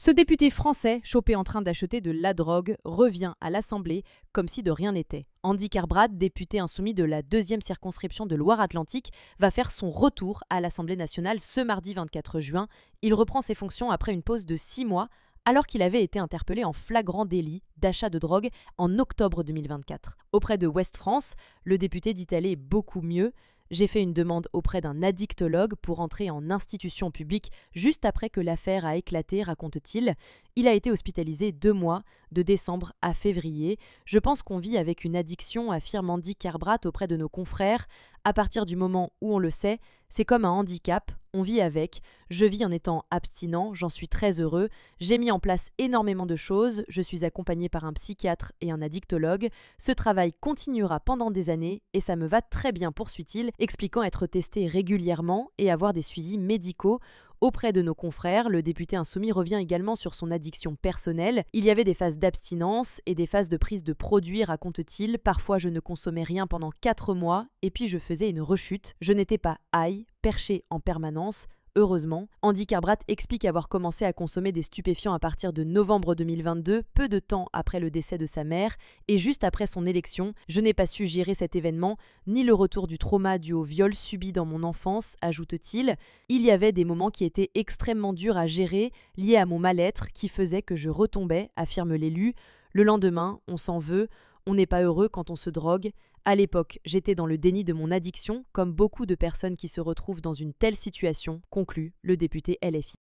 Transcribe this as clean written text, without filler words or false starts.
Ce député français, chopé en train d'acheter de la drogue, revient à l'Assemblée comme si de rien n'était. Andy Carbrad, député insoumis de la 2e circonscription de Loire-Atlantique, va faire son retour à l'Assemblée nationale ce mardi 24 juin. Il reprend ses fonctions après une pause de 6 mois, alors qu'il avait été interpellé en flagrant délit d'achat de drogue en octobre 2024. Auprès de Ouest France, le député dit aller beaucoup mieux. J'ai fait une demande auprès d'un addictologue pour entrer en institution publique juste après que l'affaire a éclaté, raconte-t-il. Il a été hospitalisé 2 mois, de décembre à février. Je pense qu'on vit avec une addiction, affirme Andy Carbrad auprès de nos confrères. À partir du moment où on le sait, c'est comme un handicap, on vit avec. Je vis en étant abstinent, j'en suis très heureux. J'ai mis en place énormément de choses. Je suis accompagné par un psychiatre et un addictologue. Ce travail continuera pendant des années et ça me va très bien, poursuit-il, expliquant être testé régulièrement et avoir des suivis médicaux. Auprès de nos confrères, le député insoumis revient également sur son addiction personnelle. Il y avait des phases d'abstinence et des phases de prise de produits, raconte-t-il. Parfois, je ne consommais rien pendant 4 mois et puis je faisais une rechute. Je n'étais pas high, perché en permanence. Heureusement, Andy Carbrad explique avoir commencé à consommer des stupéfiants à partir de novembre 2022, peu de temps après le décès de sa mère et juste après son élection. Je n'ai pas su gérer cet événement, ni le retour du trauma dû au viol subi dans mon enfance, ajoute-t-il. Il y avait des moments qui étaient extrêmement durs à gérer, liés à mon mal-être, qui faisaient que je retombais, affirme l'élu. Le lendemain, on s'en veut. On n'est pas heureux quand on se drogue. À l'époque, j'étais dans le déni de mon addiction, comme beaucoup de personnes qui se retrouvent dans une telle situation, conclut le député LFI.